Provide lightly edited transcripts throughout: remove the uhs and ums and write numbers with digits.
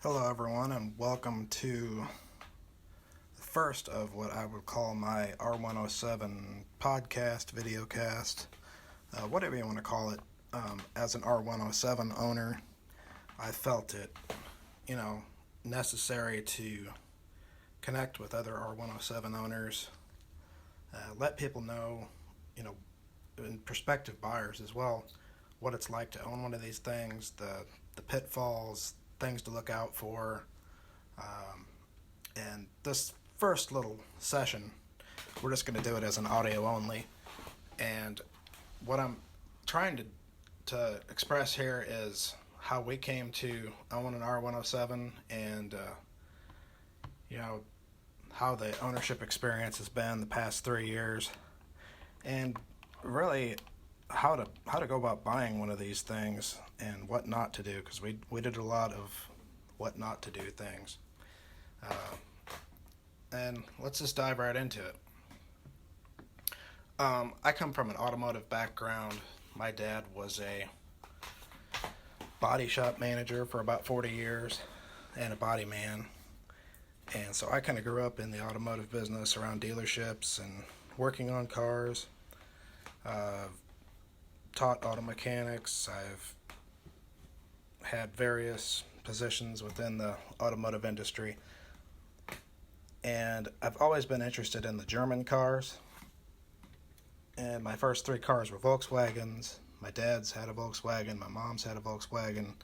Hello, everyone, and welcome to the first of what I would call my R107 podcast, videocast, whatever you want to call it. As an R107 owner, I felt it, you know, necessary to connect with other R107 owners, let people know, you know, and prospective buyers as well, what it's like to own one of these things, the pitfalls, things to look out for. Um, and this first little session, we're just going to do it as an audio only. And what I'm trying to express here is how we came to own an R107 and, you know, how the ownership experience has been the past 3 years. And really how to go about buying one of these things and what not to do, because we did a lot of what not to do things. And let's just dive right into it. I come from an automotive background. My dad was a body shop manager for about 40 years and a body man. And so I kind of grew up in the automotive business around dealerships and working on cars. Taught auto mechanics. I've had various positions within the automotive industry. And I've always been interested in the German cars. And my first three cars were Volkswagens. My dad's had a Volkswagen. My mom's had a Volkswagen.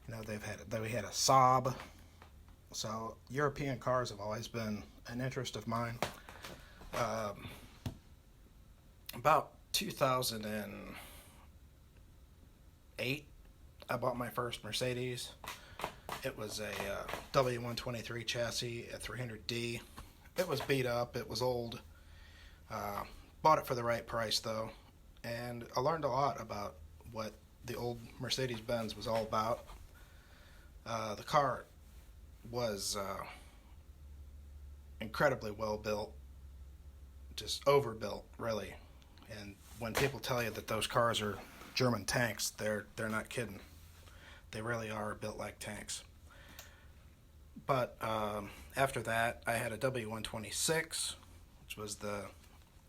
You know, we had a Saab. So European cars have always been an interest of mine. About 2008, I bought my first Mercedes. It was a W123 chassis, a 300D. It was beat up. It was old. Bought it for the right price, though. And I learned a lot about what the old Mercedes-Benz was all about. The car was incredibly well built, just overbuilt, really. And when people tell you that those cars are German tanks, they're not kidding. They really are built like tanks. But after that, I had a W126, which was the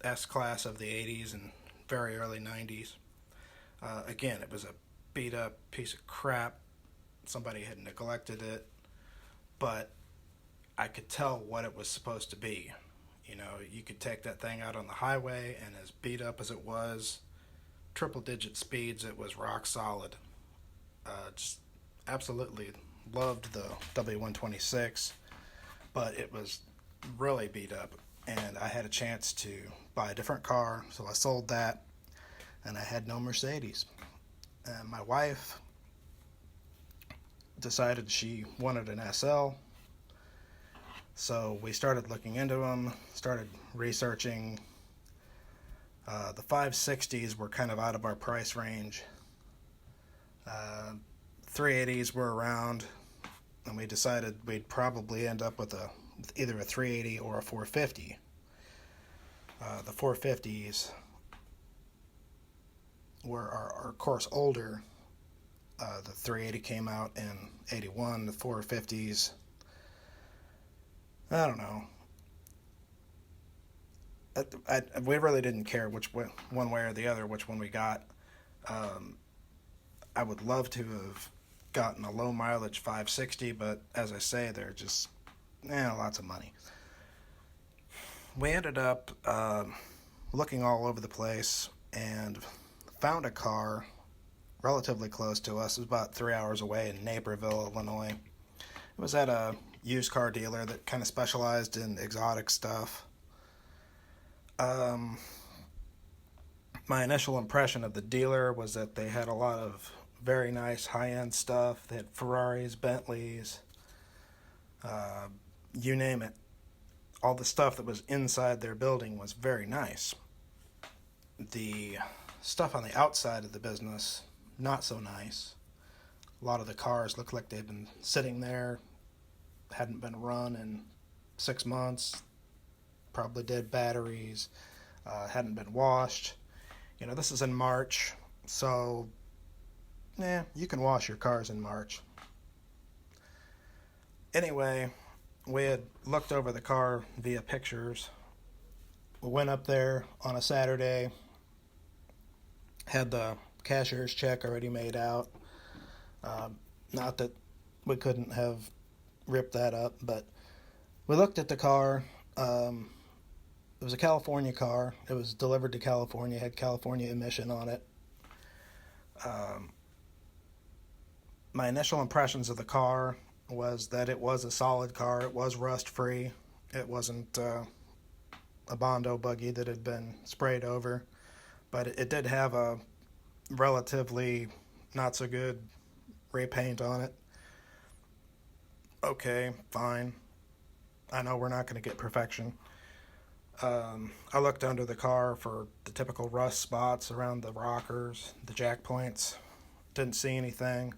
S-Class of the 80s and very early 90s. Again, it was a beat-up piece of crap. Somebody had neglected it, but I could tell what it was supposed to be. You know, you could take that thing out on the highway, and as beat up as it was, triple-digit speeds, it was rock solid. Just absolutely loved the W126, but it was really beat up, and I had a chance to buy a different car, so I sold that, and I had no Mercedes. And my wife decided she wanted an SL, so we started looking into them, started researching. The 560s were kind of out of our price range. 380s were around, and we decided we'd probably end up with either a 380 or a 450. The 450s were are of course older. The 380 came out in 81. The 450s, I don't know. We really didn't care one way or the other which one we got. I would love to have gotten a low mileage 560, but as I say, they're just lots of money. We ended up looking all over the place and found a car relatively close to us. It was about 3 hours away in Naperville, Illinois. It was at a used car dealer that kind of specialized in exotic stuff. My initial impression of the dealer was that they had a lot of very nice high-end stuff. They had Ferraris, Bentleys, you name it. All the stuff that was inside their building was very nice. The stuff on the outside of the business, not so nice. A lot of the cars looked like they'd been sitting there, hadn't been run in 6 months, probably dead batteries, hadn't been washed. You know, this is in March, so you can wash your cars in March. Anyway, we had looked over the car via pictures. We went up there on a Saturday, had the cashier's check already made out. Not that we couldn't have ripped that up, but we looked at the car. It was a California car. It was delivered to California, had California emission on it. My initial impressions of the car was that it was a solid car. It was rust-free. It wasn't a Bondo buggy that had been sprayed over, but it did have a relatively not so good repaint on it. Okay, fine. I know we're not going to get perfection. I looked under the car for the typical rust spots around the rockers, the jack points. Didn't see anything.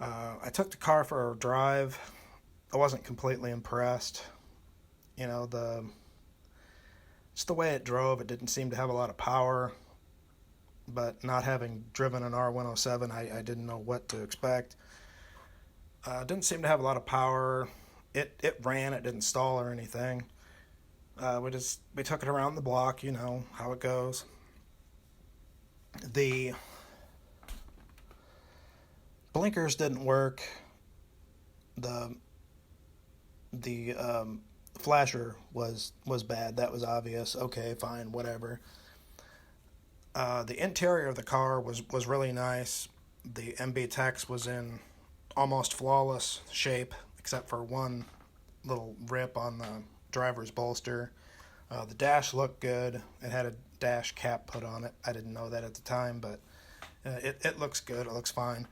I took the car for a drive. I wasn't completely impressed. You know, just the way it drove, it didn't seem to have a lot of power. But not having driven an R107, I didn't know what to expect. Didn't seem to have a lot of power. It ran, it didn't stall or anything. We took it around the block, you know how it goes. The blinkers didn't work. The flasher was bad. That was obvious. Okay, fine, whatever. The interior of the car was really nice. The MB Tex was in almost flawless shape, except for one little rip on the driver's bolster. The dash looked good. It had a dash cap put on it. I didn't know that at the time, but it looks good. It looks fine.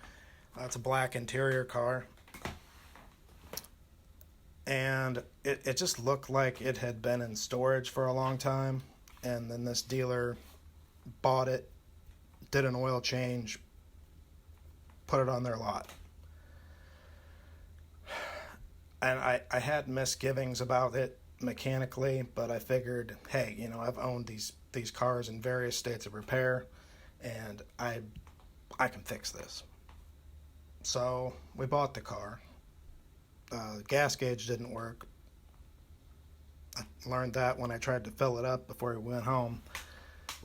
It's a black interior car. And it just looked like it had been in storage for a long time. And then this dealer bought it, did an oil change, put it on their lot. And I had misgivings about it mechanically, but I figured, hey, you know, I've owned these cars in various states of repair, and I can fix this. So we bought the car. The gas gauge didn't work. I learned that when I tried to fill it up before we went home,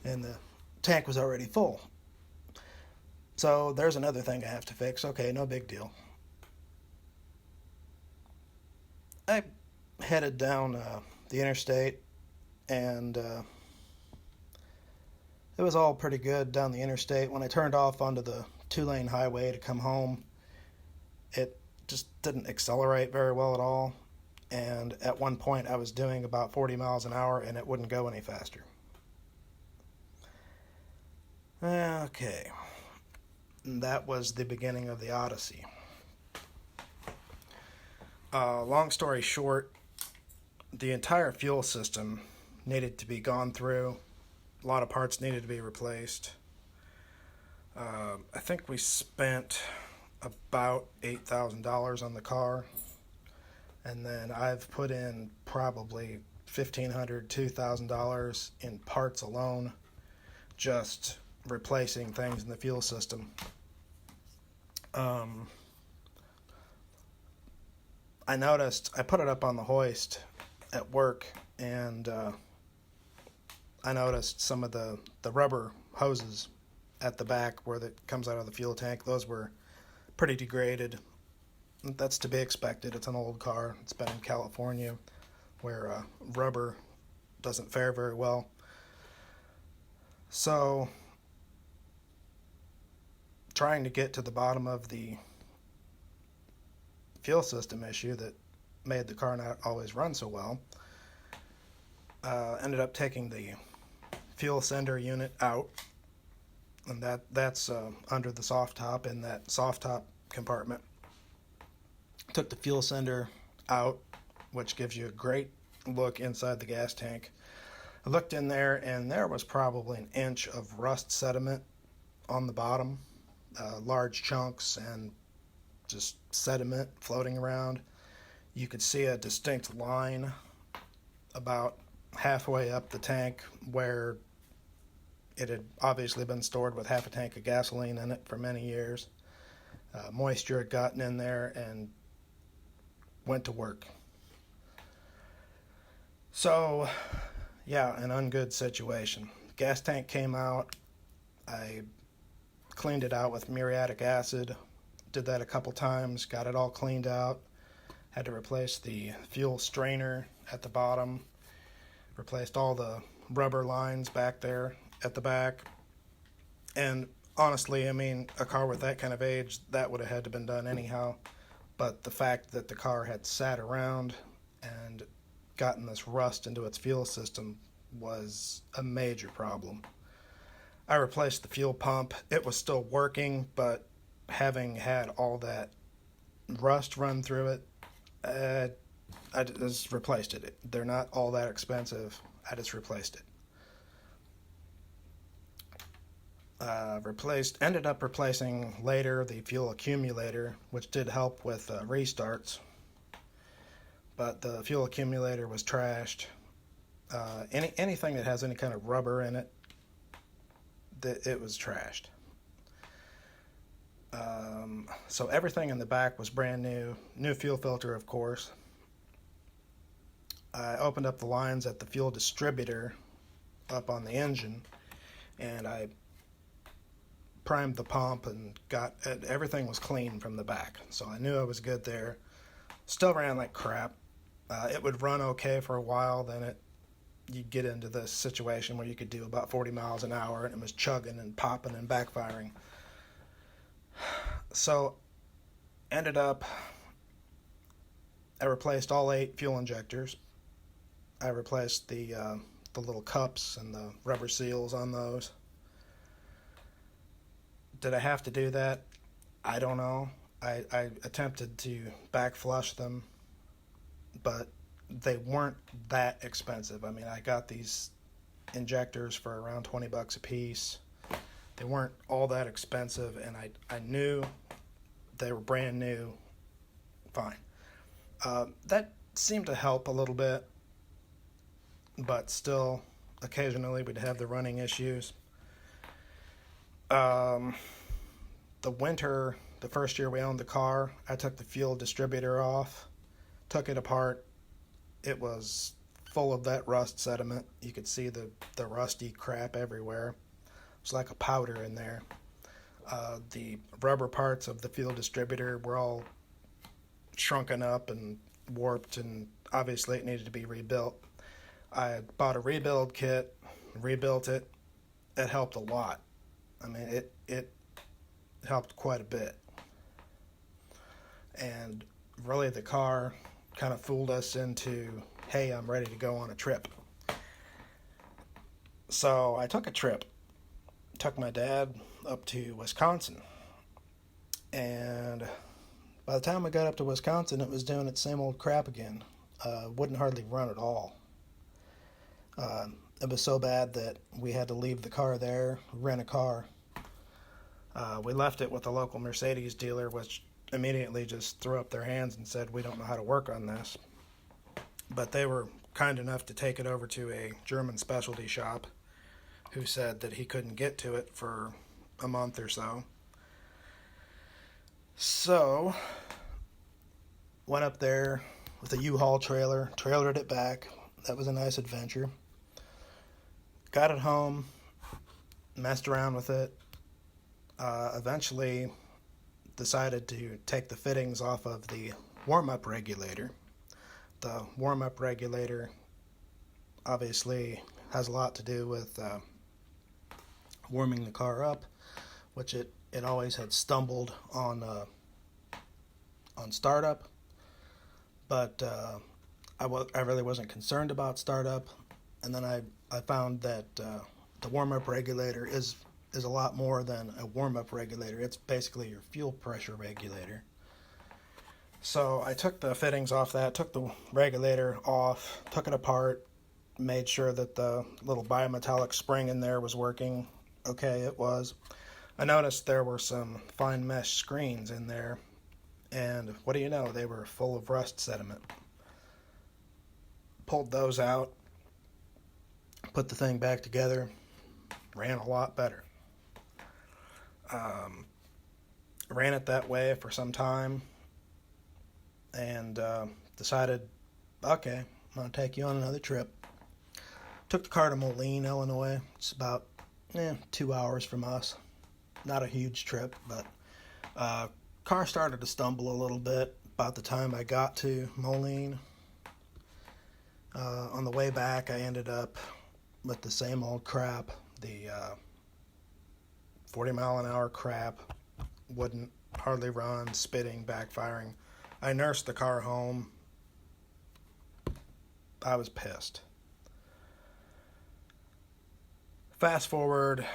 and the tank was already full. So there's another thing I have to fix. Okay, no big deal. I headed down the interstate, and it was all pretty good down the interstate. When I turned off onto the two-lane highway to come home, it just didn't accelerate very well at all. And at one point, I was doing about 40 miles an hour, and it wouldn't go any faster. Okay. And that was the beginning of the Odyssey. Long story short, the entire fuel system needed to be gone through. A lot of parts needed to be replaced. I think we spent about $8,000 on the car. And then I've put in probably $1,500, $2,000 in parts alone, just replacing things in the fuel system. I noticed, I put it up on the hoist at work, and I noticed some of the rubber hoses at the back where that comes out of the fuel tank. Those were pretty degraded. That's to be expected. It's an old car. It's been in California where rubber doesn't fare very well. So, trying to get to the bottom of the fuel system issue that made the car not always run so well, ended up taking the fuel sender unit out, and that's under the soft top in that soft top compartment. Took the fuel sender out, which gives you a great look inside the gas tank. I looked in there, and there was probably an inch of rust sediment on the bottom, large chunks and just sediment floating around. You could see a distinct line about halfway up the tank where it had obviously been stored with half a tank of gasoline in it for many years. Moisture had gotten in there and went to work. So, yeah, an ungood situation. Gas tank came out. I cleaned it out with muriatic acid. Did that a couple times, got it all cleaned out. Had to replace the fuel strainer at the bottom. Replaced all the rubber lines back there at the back. And honestly, I mean, a car with that kind of age, that would have had to been done anyhow. But the fact that the car had sat around and gotten this rust into its fuel system was a major problem. I replaced the fuel pump. It was still working, but having had all that rust run through it, I just replaced it. They're not all that expensive. I just replaced it. Ended up replacing later the fuel accumulator, which did help with restarts. But the fuel accumulator was trashed. Anything that has any kind of rubber in it, it was trashed. So everything in the back was brand new. New fuel filter, of course. I opened up the lines at the fuel distributor up on the engine, and I primed the pump and everything was clean from the back. So I knew I was good there. Still ran like crap. It would run okay for a while, then you'd get into this situation where you could do about 40 miles an hour, and it was chugging and popping and backfiring. So, ended up, I replaced all 8 fuel injectors. I replaced the little cups and the rubber seals on those. Did I have to do that? I don't know. I attempted to back flush them, but they weren't that expensive. I mean, I got these injectors for around $20 a piece. They weren't all that expensive, and I knew they were brand new. Fine. That seemed to help a little bit, but still, occasionally we'd have the running issues. The first year we owned the car, I took the fuel distributor off, took it apart. It was full of that rust sediment. You could see the rusty crap everywhere. It was like a powder in there. The rubber parts of the fuel distributor were all shrunken up and warped, and obviously it needed to be rebuilt. I bought a rebuild kit, rebuilt it. It helped a lot. I mean, it helped quite a bit. And really the car kind of fooled us into, hey, I'm ready to go on a trip. So I took a trip. Took my dad up to Wisconsin. And by the time we got up to Wisconsin, it was doing its same old crap again. Wouldn't hardly run at all. It was so bad that we had to leave the car there, rent a car. We left it with a local Mercedes dealer, which immediately just threw up their hands and said, we don't know how to work on this. But they were kind enough to take it over to a German specialty shop who said that he couldn't get to it for a month or so. So, went up there with a U-Haul trailer, trailered it back. That was a nice adventure. Got it home, messed around with it. Eventually decided to take the fittings off of the warm-up regulator. The warm-up regulator obviously has a lot to do with warming the car up, which it always had stumbled on startup. But I really wasn't concerned about startup, and then I found that the warm-up regulator is a lot more than a warm-up regulator. It's basically your fuel pressure regulator. So I took the fittings off that, took the regulator off, took it apart, made sure that the little bimetallic spring in there was working. Okay, it was. I noticed there were some fine mesh screens in there, and what do you know, they were full of rust sediment. Pulled those out, put the thing back together, ran a lot better. Ran it that way for some time. and decided, okay, I'm going to take you on another trip. Took the car to Moline, Illinois. It's about 2 hours from us. Not a huge trip, but car started to stumble a little bit about the time I got to Moline. On the way back, I ended up with the same old crap, the 40 mile an hour crap, wouldn't hardly run, spitting, backfiring. I nursed the car home. I was pissed. Fast forward,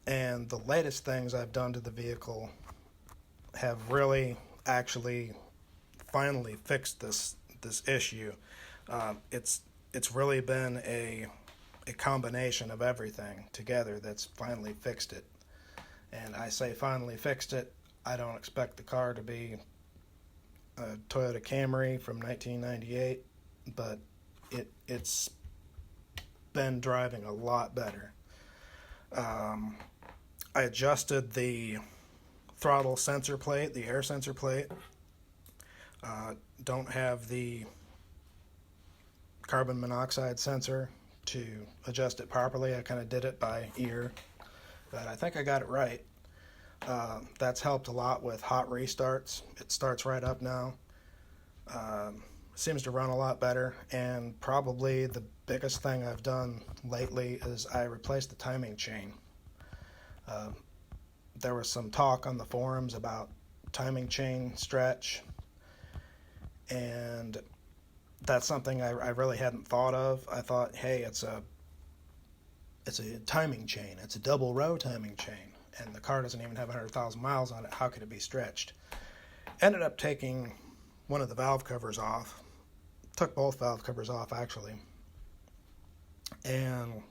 and the latest things I've done to the vehicle have really actually finally fixed this issue. It's really been a combination of everything together that's finally fixed it. And I say finally fixed it. I don't expect the car to be a Toyota Camry from 1998, but it's been driving a lot better. I adjusted the throttle sensor plate, the air sensor plate. Don't have the carbon monoxide sensor to adjust it properly. I kind of did it by ear, but I think I got it right. That's helped a lot with hot restarts. It starts right up now. Seems to run a lot better, and probably the biggest thing I've done lately is I replaced the timing chain. There was some talk on the forums about timing chain stretch, and that's something I really hadn't thought of. I thought, hey, it's a timing chain. It's a double row timing chain, and the car doesn't even have 100,000 miles on it. How could it be stretched? Ended up taking one of the valve covers off. Took both valve covers off, actually, and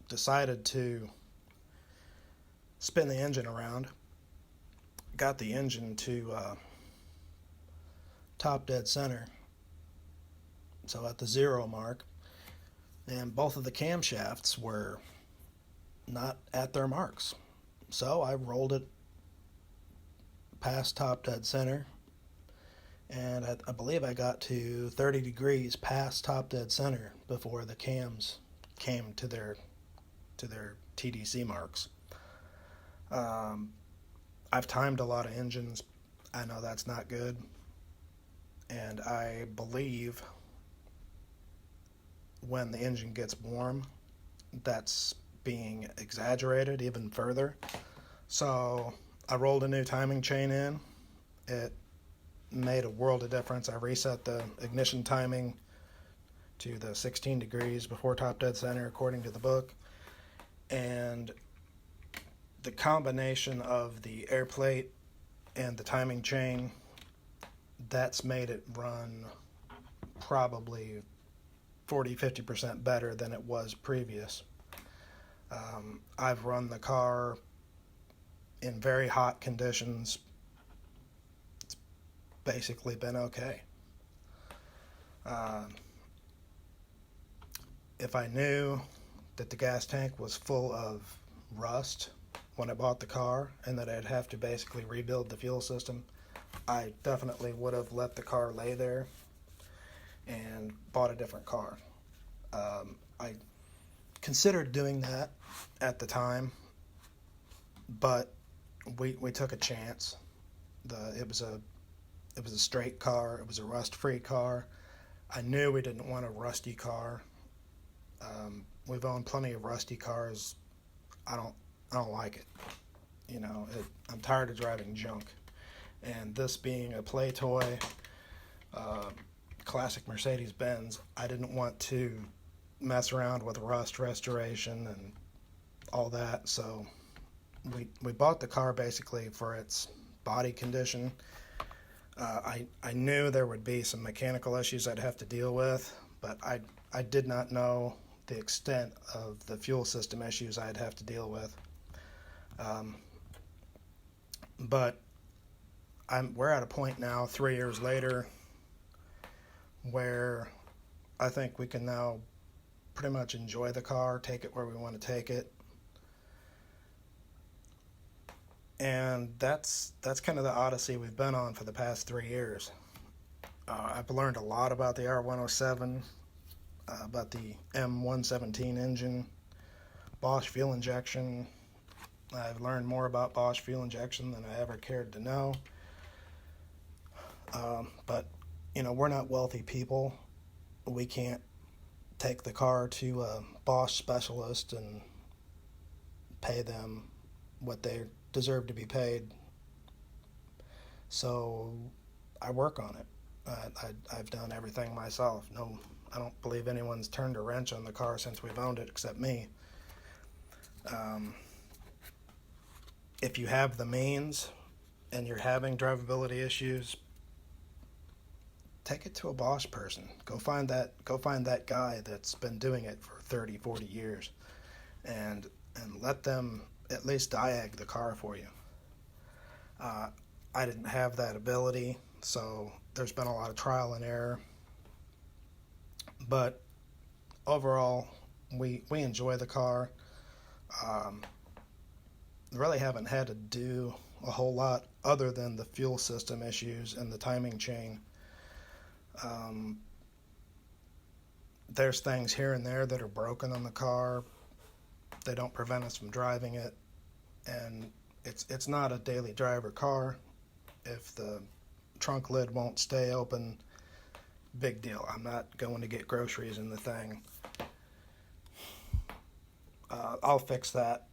decided to spin the engine around. Got the engine to top dead center, so at the 0 mark, and both of the camshafts were not at their marks. So I rolled it past top dead center, and I believe I got to 30 degrees past top dead center before the cams came to their TDC marks. I've timed a lot of engines. I know that's not good, and I believe when the engine gets warm, that's being exaggerated even further. So I rolled a new timing chain in. It made a world of difference. I reset the ignition timing to the 16 degrees before top dead center according to the book, and the combination of the air plate and the timing chain, that's made it run probably 40-50% better than it was previous. I've run the car in very hot conditions. It's basically been okay. If I knew that the gas tank was full of rust when I bought the car and that I'd have to basically rebuild the fuel system, I definitely would have let the car lay there and bought a different car. I considered doing that at the time, but we took a chance. It was a straight car. It was a rust-free car. I knew we didn't want a rusty car. We've owned plenty of rusty cars. I don't like it. You know, I'm tired of driving junk. And this being a play toy, classic Mercedes-Benz, I didn't want to mess around with rust restoration and all that. So we bought the car basically for its body condition. I knew there would be some mechanical issues I'd have to deal with, but I did not know the extent of the fuel system issues I'd have to deal with. But we're at a point now, 3 years later, where I think we can now pretty much enjoy the car, take it where we want to take it. And that's kind of the odyssey we've been on for the past 3 years. I've learned a lot about the R107, about the M117 engine, Bosch fuel injection. I've learned more about Bosch fuel injection than I ever cared to know. But, we're not wealthy people. We can't take the car to a Bosch specialist and pay them what they deserve to be paid. So I work on it. I've done everything myself. No, I don't believe anyone's turned a wrench on the car since we've owned it except me. If you have the means and you're having drivability issues, take it to a Bosch person. Go find that guy that's been doing it for 30, 40 years and let them at least diag the car for you. I didn't have that ability, so there's been a lot of trial and error. But overall, we enjoy the car. Really haven't had to do a whole lot other than the fuel system issues and the timing chain. There's things here and there that are broken on the car. They don't prevent us from driving it, and it's not a daily driver car. If the trunk lid won't stay open, big deal. I'm not going to get groceries in the thing. I'll fix that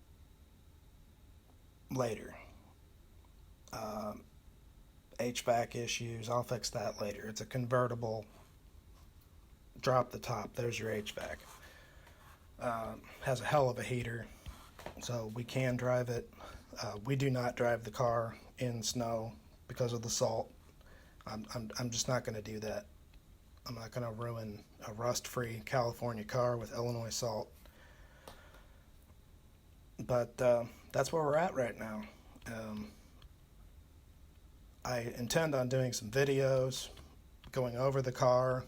later. HVAC issues, I'll fix that later. It's a convertible. Drop the top, there's your HVAC. Has a hell of a heater, so we can drive it. We do not drive the car in snow because of the salt. I'm just not going to do that. I'm not going to ruin a rust-free California car with Illinois salt. But that's where we're at right now. I intend on doing some videos, going over the car,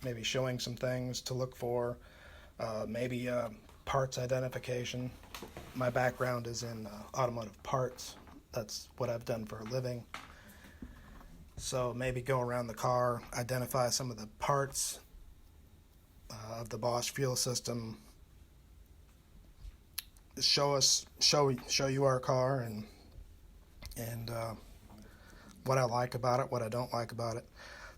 maybe showing some things to look for, maybe parts identification. My background is in automotive parts. That's what I've done for a living. So maybe go around the car, identify some of the parts of the Bosch fuel system, show you our car and what I like about it, what I don't like about it,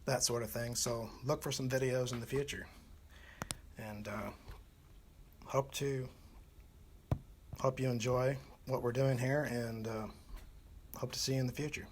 that sort of thing. So look for some videos in the future, and hope you enjoy what we're doing here, and hope to see you in the future.